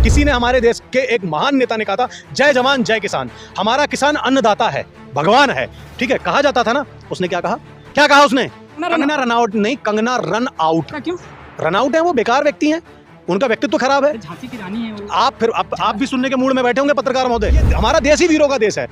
किसी ने हमारे देश के एक महान नेता ने कहा था, जय जवान जय किसान। हमारा किसान अन्नदाता है, भगवान है, ठीक है, कहा जाता था ना। उसने क्या कहा, क्या कहा उसने? कंगना रन आउट नहीं, कंगना रन आउट। क्यों? रन आउट है, वो बेकार व्यक्ति हैं, उनका व्यक्तित्व खराब है। झांसी की रानी है वो। आप भी सुनने के मूड में बैठे होंगे पत्रकार महोदय। ये हमारा देश ही वीरों का देश है,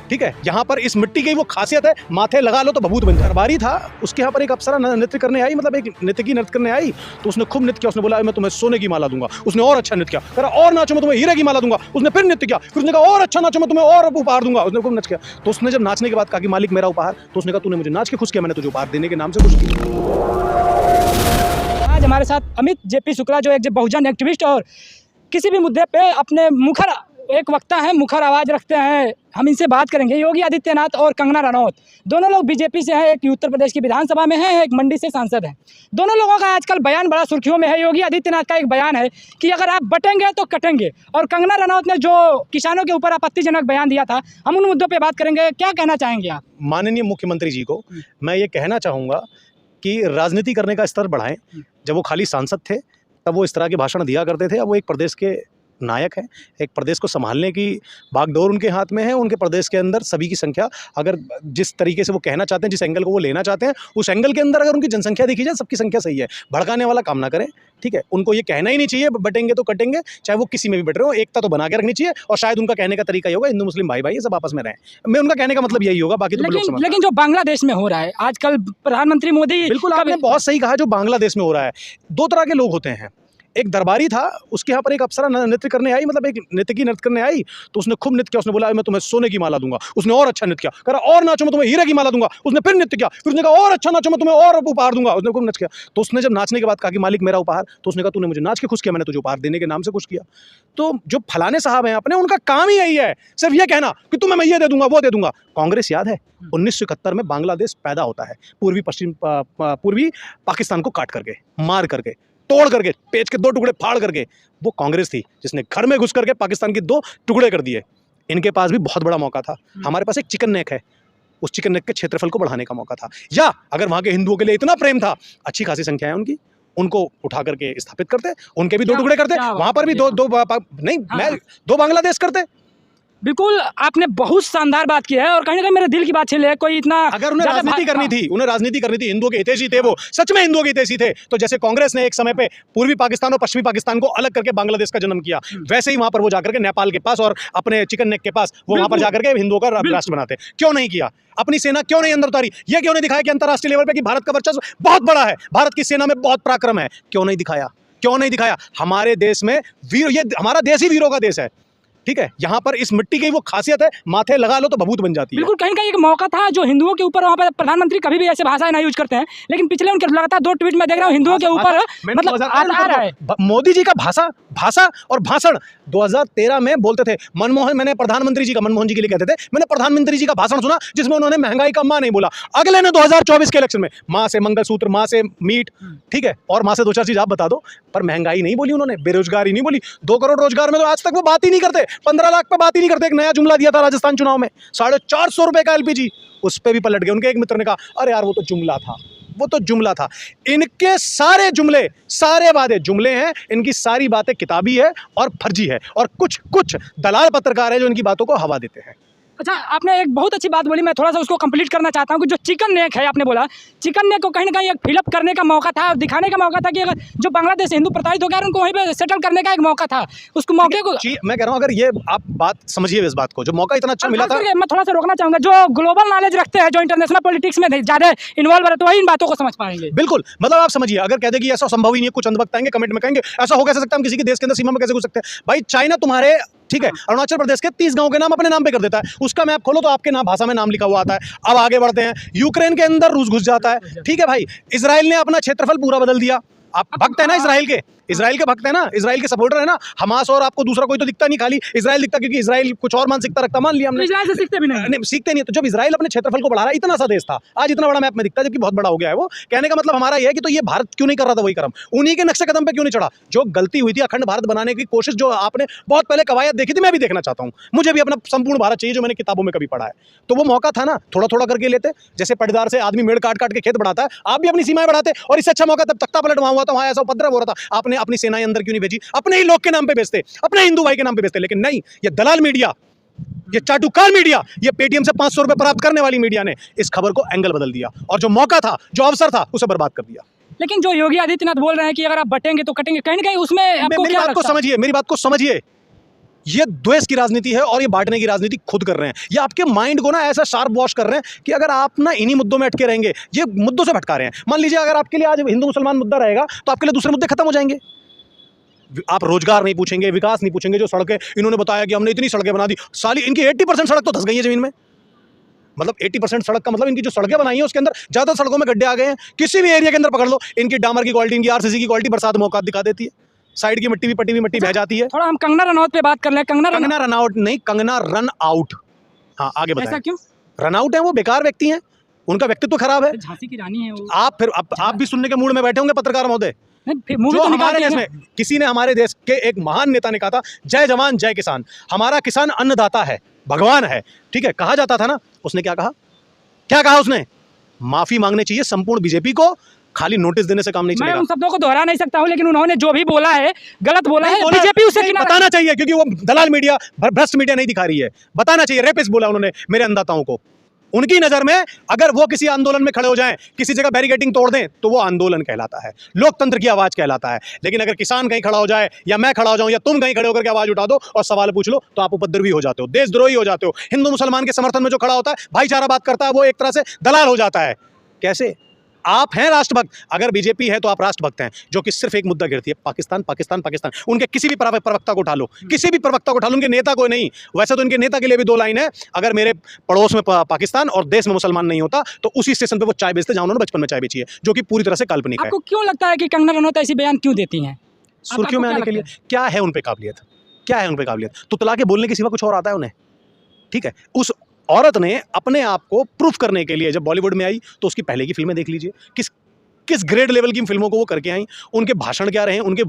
ठीक है। यहाँ पर इस मिट्टी की वो खासियत है, माथे लगा लो तो भभूत बन जाए। दरबारी था, उसके यहाँ पर एक अप्सरा नृत्य करने आई, मतलब एक नृत्यकी नृत्य करने आई, तो उसने खूब नृत्य किया। उसने बोला मैं तुम्हें सोने की माला दूंगा। उसने और अच्छा नृत्य किया, कहा और नाचो मैं तुम्हें हीरे की माला दूंगा। उसने फिर नृत्य किया, फिर उसने कहा और अच्छा नाचो मैं तुम्हें और उपहार दूंगा। उसने खूब नृत्य किया। तो उसने जब नाचने के बाद कहा कि मालिक मेरा उपहार, तो उसने कहा तूने मुझे नाच के खुश किया, मैंने तुझे उपहार देने के नाम से खुश किया। आज हमारे साथ अमित जेपी शुक्ला, जो एक बहुजन एक्टिविस्ट और किसी भी मुद्दे पे अपने मुखर एक वक्ता है, मुखर आवाज़ रखते हैं। हम इनसे बात करेंगे। योगी आदित्यनाथ और कंगना रनौत दोनों लोग बीजेपी से हैं, एक उत्तर प्रदेश की विधानसभा में है, एक मंडी से सांसद हैं। दोनों लोगों का आजकल बयान बड़ा सुर्खियों में है। योगी आदित्यनाथ का एक बयान है कि अगर आप बटेंगे तो कटेंगे, और कंगना रनौत ने जो किसानों के ऊपर आपत्तिजनक बयान दिया था, हम उन मुद्दों पर बात करेंगे। क्या कहना चाहेंगे आप? माननीय मुख्यमंत्री जी को मैं ये कहना चाहूँगा कि राजनीति करने का स्तर बढ़ाएं। जब वो खाली सांसद थे तब वो इस तरह के भाषण दिया करते थे। अब वो एक प्रदेश के नायक हैं, एक प्रदेश को संभालने की बागडोर उनके हाथ में है। उनके प्रदेश के अंदर सभी की संख्या, अगर जिस तरीके से वो कहना चाहते हैं, जिस एंगल को वो लेना चाहते हैं, उस एंगल के अंदर अगर उनकी जनसंख्या देखी जाए, सबकी संख्या सही है। भड़काने वाला काम ना करें, ठीक है। उनको ये कहना ही नहीं चाहिए बटेंगे तो कटेंगे, चाहे वो किसी में भी बट रहे हो। एकता तो बना के रखनी चाहिए, और शायद उनका कहने का तरीका ये होगा हिंदू मुस्लिम भाई भाई ये सब आपस में रहें। मैं उनका कहने का मतलब यही होगा, बाकी तो लोग समझ। लेकिन जो बांग्लादेश में हो रहा है आजकल, प्रधानमंत्री मोदी, बिल्कुल आपने बहुत सही कहा, जो बांग्लादेश में हो रहा है। दो तरह के लोग होते हैं। एक दरबारी था, उसके यहाँ पर एक अप्सरा नृत्य करने आई, मतलब एक नृत्यकी नृत्य करने आई, तो उसने खूब नृत्य किया। उसने बोला मैं तुम्हें सोने की माला दूंगा। उसने और अच्छा नृत्य किया, कहा और नाचो मैं तुम्हें हीरे की माला दूंगा। उसने फिर नृत्य किया, फिर उसने कहा और अच्छा नाचो मैं तुम्हें और उपहार दूंगा। उसने खूब नृत्य किया। तो उसने जब नाचने के बाद कहा कि मालिक मेरा उपहार, तो उसने कहा तूने मुझे नाच के खुश किया, मैंने तुझे उपहार देने के नाम से खुश किया। तो जो फलाने साहब हैं अपने, उनका काम ही यही है, सिर्फ ये कहना कि तुम्हें मैं ये दे दूंगा, वो दे दूंगा। कांग्रेस याद है 1971 में बांग्लादेश पैदा होता है, पूर्वी पाकिस्तान को काट करके, मार करके, तोड़ करके, पेच के 2 टुकड़े फाड़ करके। वो कांग्रेस थी जिसने घर में घुस करके पाकिस्तान के 2 टुकड़े कर दिए। इनके पास भी बहुत बड़ा मौका था। हमारे पास एक चिकन नेक है, उस चिकन नेक के क्षेत्रफल को बढ़ाने का मौका था। या अगर वहां के हिंदुओं के लिए इतना प्रेम था, अच्छी खासी संख्या है उनकी, उनको उठा करके स्थापित करते, उनके भी 2 टुकड़े करते, वहां पर भी मैं 2 बांग्लादेश करते। बिल्कुल, आपने बहुत शानदार बात की है, और कहीं ना कहीं मेरे दिल की बात छीन ले। कोई इतना अगर उन्हें राजनीति करनी थी, हिंदुओं के हितैषी थे, वो सच में हिंदुओं के हितैषी थे, तो जैसे कांग्रेस ने एक समय पे पूर्वी पाकिस्तान और पश्चिमी पाकिस्तान को अलग करके बांग्लादेश का जन्म किया, वैसे ही वहां पर वो जाकर के नेपाल के पास और अपने चिकन नेक के पास वो वहां पर जाकर के हिंदुओं का राष्ट्र बनाते। क्यों नहीं किया? अपनी सेना क्यों नहीं अंदर उतारी? ये क्यों नहीं दिखाया कि अंतरराष्ट्रीय लेवल पे कि भारत का वर्चस्व बहुत बड़ा है, भारत की सेना में बहुत पराक्रम है? क्यों नहीं दिखाया? क्यों नहीं दिखाया? हमारे देश में वीर, ये हमारा देश ही वीरों का देश है, ठीक है। यहाँ पर इस मिट्टी की वो खासियत है, माथे लगा लो तो भभूत बन जाती है। बिल्कुल, कहीं कहीं एक मौका था जो हिंदुओं के ऊपर, वहाँ पर प्रधानमंत्री कभी भी ऐसे भाषा नहीं यूज करते हैं, लेकिन पिछले उनके लगातार 2 ट्वीट में देख रहा हूँ हिंदुओं के ऊपर मतलब आ रहा है। मोदी जी का भाषा और भाषण 2013 में बोलते थे। मैंने प्रधानमंत्री जी का, मनमोहन जी के लिए कहते थे, मैंने प्रधानमंत्री जी का भाषण सुना जिसमें उन्होंने महंगाई का मां नहीं बोला। अगले ने 2024 के इलेक्शन में मां से मंगलसूत्र, मां से मीट, ठीक है, और मां से 2-4 चीज आप बता दो, पर महंगाई नहीं बोली उन्होंने, बेरोजगारी नहीं बोली। 2 करोड़ रोजगार में तो आज तक वो बात ही नहीं करते, 15 लाख पे बात ही नहीं करते। एक नया जुमला दिया था राजस्थान चुनाव में, 450 रुपए का एलपीजी, उस पे भी पलट गए। उनके एक मित्र ने कहा अरे यार वो तो जुमला था। इनके सारे जुमले, सारे वादे जुमले हैं, इनकी सारी बातें किताबी है और फर्जी है, और कुछ दलाल पत्रकार है जो इनकी बातों को हवा देते हैं। अच्छा, आपने एक बहुत अच्छी बात बोली, मैं थोड़ा सा उसको कंप्लीट करना चाहता हूँ कि जो चिकन नेक है, आपने बोला चिकन नेक को कहीं ना कहीं एक फिलअप करने का मौका था, और दिखाने का मौका था कि अगर जो बांग्लादेश हिंदू प्रताड़ित हो गया, उनको वहीं पे सेटल करने का एक मौका था। उसको मौके को मैं कह रहा हूँ, अगर ये आप बात समझिए, इस बात को, जो मौका इतना अच्छा मिला था। मैं थोड़ा सा रोकना चाहूंगा, जो ग्लोबल नॉलेज रखते हैं, जो इंटरनेशनल पॉलिटिक्स में ज्यादा इन्वॉल्व रहते हैं, वही इन बातों को समझ पाएंगे। बिल्कुल, मतलब आप समझिए, अगर कह दे कि ऐसा संभव ही नहीं है, कुछ अंधभक्त आएंगे कमेंट में कहेंगे ऐसा हो कैसे सकता है, हम किसी के देश के अंदर सीमा में कैसे घुस सकते हैं? भाई चाइना तुम्हारे, ठीक है, अरुणाचल प्रदेश के 30 गांव के नाम अपने नाम पे कर देता है, उसका मैप खोलो तो आपके नाम भाषा में नाम लिखा हुआ आता है। अब आगे बढ़ते हैं, यूक्रेन के अंदर रूस घुस जाता है, ठीक है भाई। इजराइल ने अपना क्षेत्रफल पूरा बदल दिया। आप भक्त है ना इजराइल के भक्त है ना, इजराइल के सपोर्टर है ना। हमास और आपको दूसरा कोई तो दिखता नहीं, खाली इजराइल दिखता, क्योंकि इजराइल कुछ और मानसिकता रखता, मान लिया हमने। इजराइल से सीखते भी नहीं, सीखते नहीं। तो जब इजराइल अपने क्षेत्रफल को बढ़ा रहा है, इतना सा देश था, आज इतना बड़ा मैप में दिखता है, जबकि बहुत बड़ा हो गया है वो। कहने का मतलब हमारा ये है कि तो ये भारत क्यों नहीं कर रहा था वही कर्म, उन्हीं के नक्शे कदम पे क्यों नहीं चढ़ा? जो गलती हुई थी अखंड भारत बनाने की कोशिश, जो आपने बहुत पहले कवायद देखी थी, मैं भी देखना चाहता हूँ। मुझे भी अपना संपूर्ण भारत चाहिए, जो मैंने किताबों में कभी पढ़ा है। तो वो मौका था ना, थोड़ा थोड़ा करके लेते, जैसे पटदार से आदमी मेड़ काट काट के खेत बढ़ाता है, आप भी अपनी सीमाएं बढ़ाते। और इससे अच्छा मौका तब तख्ता पलट वहां हुआ था, वहां ऐसा उपद्रव हो रहा था, आपने आपने अपनी सेनाएं अंदर क्यों नहीं भेजी? अपने ही लोग के नाम पे भेजते, अपने हिंदू भाई के नाम पे भेजते। लेकिन नहीं, ये दलाल मीडिया, ये चाटुकार मीडिया, ये पेटीएम से 500 रुपए प्राप्त करने वाली मीडिया ने इस खबर को एंगल बदल दिया और जो मौका था, जो अवसर था, उसे बर्बाद कर दिया। लेकिन जो योगी आदित्यनाथ बोल रहे हैं कि अगर आप बटेंगे तो कटेंगे, कहीं ना कहीं उसमें आपको मेरी क्या बात को लगता है? समझिए, मेरी बात को समझिए। ये द्वेष की राजनीति है और ये बांटने की राजनीति खुद कर रहे हैं। ये आपके माइंड को ना ऐसा शार्प वॉश कर रहे हैं कि अगर आप ना इन्हीं मुद्दों में अटके रहेंगे, ये मुद्दों से भटका रहे हैं। मान लीजिए अगर आपके लिए आज हिंदू मुसलमान मुद्दा रहेगा तो आपके लिए दूसरे मुद्दे खत्म हो जाएंगे। आप रोजगार नहीं पूछेंगे, विकास नहीं पूछेंगे। जो सड़कें इन्होंने बताया कि हमने इतनी सड़कें बना दी, साली इनकी 80% सड़क तो धंस गई है जमीन में। मतलब 80% सड़क का मतलब इनकी जो सड़कें बनाई हैं उसके अंदर ज्यादा सड़कों में गड्ढे आ गए हैं। किसी भी एरिया के अंदर पकड़ लो, इनकी डामर की क्वालिटी, इनकी आरसीसी की क्वालिटी बरसात में औकात दिखा देती है। साइड की मिट्टी भी, पट्टी हुई मिट्टी बह जाती है। थोड़ा हम कंगना रनौत पे बात कर लें। कंगना रन आउट नहीं, कंगना रन आउट। हाँ, आगे बताएं। ऐसा क्यों? रन आउट है, वो बेकार व्यक्ति हैं, उनका व्यक्तित्व खराब है। झांसी की रानी है वो। आप भी सुनने के मूड में बैठे होंगे पत्रकार महोदय। जो हमारे देश में किसी ने, हमारे देश के एक महान नेता ने कहा था, जय जवान जय किसान। हमारा किसान अन्नदाता है, भगवान है, ठीक है, कहा जाता था ना। उसने क्या कहा? क्या कहा उसने? माफी मांगनी चाहिए संपूर्ण बीजेपी को, खाली नोटिस देने से काम नहीं चलेगा। मैं उन शब्दों को दोहरा नहीं सकता हूं, लेकिन उन्होंने जो भी बोला है गलत बोला है। बीजेपी उसे बताना चाहिए, क्योंकि वो दलाल मीडिया, भ्रष्ट मीडिया नहीं दिखा रही है। बताना चाहिए, रेपिस्ट बोला उन्होंने मेरे अन्नदाताओं को। उनकी नजर में अगर वो किसी आंदोलन में खड़े हो जाएं, किसी जगह बैरिकेडिंग तोड़ दें, तो वो आंदोलन कहलाता है, लोकतंत्र की आवाज कहलाता है। लेकिन अगर किसान कहीं खड़ा हो जाए, या मैं खड़ा हो जाऊं, या तुम कहीं खड़े होकर के आवाज उठा दो और सवाल पूछ लो, तो आप उपद्रवी हो जाते हो, देशद्रोही हो जाते हो। हिंदू मुसलमान के समर्थन में जो खड़ा होता है, भाईचारा बात करता है, वो एक तरह से दलाल हो जाता है। कैसे? आप हैं राष्ट्रभक्त। अगर बीजेपी है तो आप राष्ट्रभक्त हैं, जो कि सिर्फ एक मुद्दा गिरती है, पाकिस्तान पाकिस्तान पाकिस्तान। उनके किसी भी प्रवक्ता को उठा लो, किसी भी प्रवक्ता को उठा लो, उनके नेता को नहीं। वैसे तो उनके नेता के लिए भी 2 लाइन है, अगर मेरे पड़ोस में पाकिस्तान और देश में मुसलमान नहीं होता तो उसी स्टेशन पे वो चाय बेचते जहां उन्होंने बचपन में चाय बेची है, जो कि पूरी तरह से काल्पनिक है। आपको क्यों लगता है कि कंगना रनौत ऐसी बयान क्यों देती हैं? सुर्खियों में आने के लिए क्या है उन पे काबिलियत? क्या है उन पे काबिलियत? तुतला के बोलने के सिवा कुछ और आता है उन्हें? ठीक है, उस औरत ने अपने आप को प्रूफ करने के लिए जब बॉलीवुड में आई तो उसकी पहले की फिल्में देख लीजिए, किस ग्रेड लेवल की फिल्मों को वो करके आई। उनके भाषण क्या रहे, उनके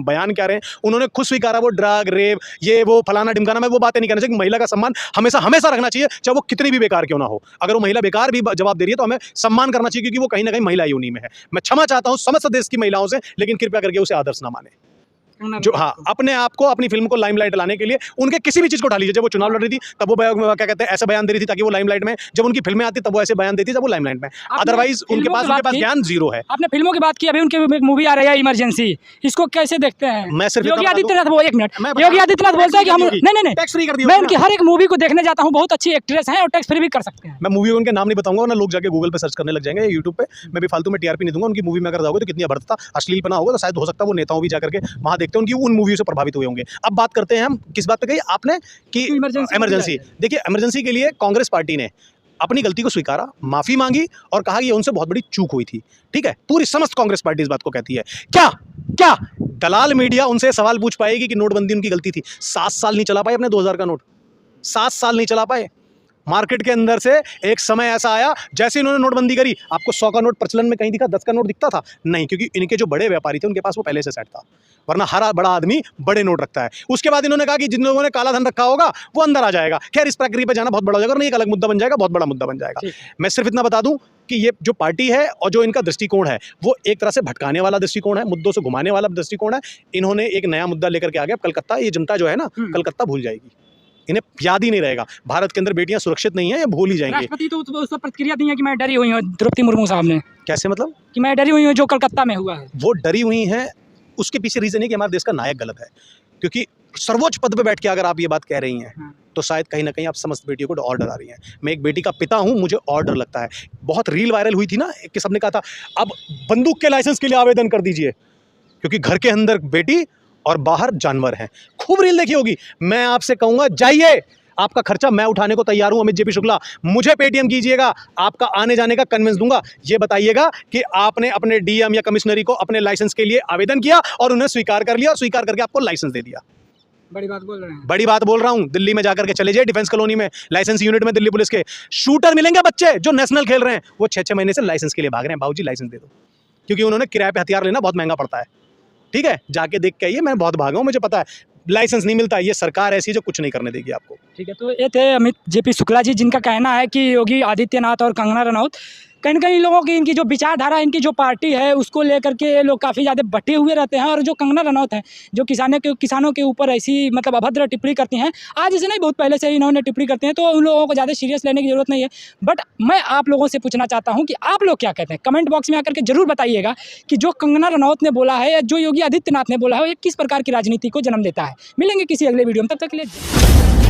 बयान क्या रहे। उन्होंने खुद स्वीकारा वो ड्रग, रेप, ये वो फलाना ढिमकाना, मैं वो बातें नहीं करना चाहिए। महिला का सम्मान हमेशा हमेशा रखना चाहिए, चाहे वो कितनी भी बेकार क्यों ना हो। अगर वो महिला बेकार भी जवाब दे रही है तो हमें सम्मान करना चाहिए, क्योंकि वो कहीं ना कहीं महिला योनि में है। मैं क्षमा चाहता हूँ समस्त देश की महिलाओं से, लेकिन कृपया करके उसे आदर्श ना माने। जो हाँ, अपने आप को, अपनी फिल्म को लाइमलाइट लाने के लिए उनके किसी भी चीज को उठा लीजिए। जब वो चुनाव लड़ रही थी तब वो क्या कहते हैं, ऐसे बयान दे रही थी ताकि वो लाइमलाइट में। जब उनकी फिल्में आती तब वो ऐसे बयान देती जब वो लाइमलाइट में। अदरवाइज उनके पास ज्ञान जीरो है। आपने फिल्मों की बात की, अभी उनकी एक मूवी आ रही है इमरजेंसी, इसको कैसे देखते हैं? मैं सिर्फ योगी आदित्यनाथ, वो 1 मिनट, योगी आदित्यनाथ बोलते हैं कि हम नहीं टैक्स फ्री कर दिया। मैं उनकी हर एक मूवी को देखने जाता हूँ, बहुत अच्छी एक्ट्रेस हैं और टैक्स फ्री भी कर सकते हैं। मैं मूवी उनके नाम नहीं बताऊंगा, वरना लोग जाके गूगल पे सर्च करने लग जाएंगे, यूट्यूब पे। मैं भी फालतू में टीआरपी नहीं दूंगा। उनकी मूवी में अगर जाओगे तो कितनी अभद्रता, अश्लीलपना होगा, तो शायद हो सकता है वो नेताओं भी जाकर के वहां देखते हैं, उनकी उन मूवियों से प्रभावित हुए होंगे। अब बात करते हैं हम किस बात पे कही आपने कि इमरजेंसी। देखिए, इमरजेंसी के लिए कांग्रेस पार्टी ने अपनी गलती को स्वीकारा, माफी मांगी और कहा कि उनसे बहुत बड़ी चूक हुई थी। ठीक है, पूरी समस्त कांग्रेस पार्टी इस बात को कहती है। क्या दलाल मीडिया उनसे सवाल पूछ पाएगी कि नोटबंदी उनकी गलती थी? 7 साल नहीं चला पाए अपने 2000 का नोट, 7 साल नहीं चला पाए। मार्केट के अंदर से एक समय ऐसा आया, जैसे इन्होंने नोटबंदी करी, आपको 100 का नोट प्रचलन में कहीं दिखा, 10 का नोट दिखता था? नहीं, क्योंकि इनके जो बड़े व्यापारी थे उनके पास वो पहले से सेट था। वरना हर बड़ा आदमी बड़े नोट रखता है। उसके बाद इन्होंने कहा कि जिन लोगों ने काला धन रखा होगा वो अंदर आ जाएगा। खैर, इस प्रक्रिया पे जाना बहुत बड़ा हो जाएगा, नहीं एक अलग मुद्दा बन जाएगा, बहुत बड़ा मुद्दा बन जाएगा। मैं सिर्फ इतना बता दूं कि ये जो पार्टी है और जो इनका दृष्टिकोण है, वो एक तरह से भटकाने वाला दृष्टिकोण है, मुद्दों से घुमाने वाला दृष्टिकोण है। इन्होंने एक नया मुद्दा लेकर के आ गया, कलकत्ता। ये जनता जो है ना, कलकत्ता भूल जाएगी, इन्हें याद ही नहीं रहेगा। भारत के अंदर बेटियां सुरक्षित नहीं है, ये भूल ही जाएंगे। राष्ट्रपति तो उस पर प्रतिक्रिया दी है कि मैं डरी हुई हूँ, द्रौपदी मुर्मू साहब ने। कैसे मतलब? कि मैं डरी हुई हूँ जो कलकत्ता में हुआ है। वो डरी हुई हैं, उसके पीछे रीजन है कि हमारे देश का नायक गलत है। क्योंकि सर्वोच्च पद पे बैठ के अगर आप ये बात कह रही हैं तो शायद कहीं ना कहीं आप समस्त बेटियों को और डरा रही हैं। मैं एक बेटी का पिता हूं, मुझे और डर लगता है। बहुत रील वायरल हुई थी ना कि सबने कहा था अब बंदूक के लाइसेंस के लिए आवेदन कर दीजिए, क्योंकि घर के अंदर बेटी और बाहर जानवर हैं। खूब रील देखी होगी। मैं आपसे कहूंगा, जाइए, आपका खर्चा मैं उठाने को तैयार हूं। अमित जेपी शुक्ला, मुझे पेटीएम कीजिएगा, आपका आने जाने का कन्विंस दूंगा। ये बताइएगा कि आपने अपने डीएम या कमिश्नरी को अपने लाइसेंस के लिए आवेदन किया और उन्हें स्वीकार कर लिया, और स्वीकार करके आपको लाइसेंस दे दिया। बड़ी बात बोल रहे हैं। बड़ी बात बोल रहा हूं। दिल्ली में जाकर के चले जाइए, डिफेंस कॉलोनी में लाइसेंस यूनिट में दिल्ली पुलिस के शूटर मिलेंगे बच्चे जो नेशनल खेल रहे हैं। वो 6-6 महीने से लाइसेंस के लिए भाग रहे हैं, बाबूजी लाइसेंस दे दो, क्योंकि उन्होंने किराए पे हथियार लेना बहुत महंगा पड़ता है। ठीक है, जाके देख के आइए, मैं बहुत भागा हूं, मुझे पता है। लाइसेंस नहीं मिलता, ये सरकार ऐसी जो कुछ नहीं करने देगी आपको। ठीक है, तो ये थे अमित जेपी शुक्ला जी, जिनका कहना है कि योगी आदित्यनाथ और कंगना रनौत कहीं ना कहीं लोगों की इनकी जो विचारधारा, इनकी जो पार्टी है, उसको लेकर के ये लोग काफ़ी ज़्यादा बटे हुए रहते हैं। और जो कंगना रनौत हैं, जो किसानों के ऊपर ऐसी मतलब अभद्र टिप्पणी करती हैं, आज से नहीं बहुत पहले से ही इन्होंने टिप्पणी करते हैं, तो उन लोगों को ज़्यादा सीरियस लेने की ज़रूरत नहीं है। बट मैं आप लोगों से पूछना चाहता हूँ कि आप लोग क्या कहते हैं? कमेंट बॉक्स में आकर के ज़रूर बताइएगा कि जो कंगना रनौत ने बोला है या जो योगी आदित्यनाथ ने बोला है, वो किस प्रकार की राजनीति को जन्म देता है। मिलेंगे किसी अगले वीडियो में, तब तक के लिए।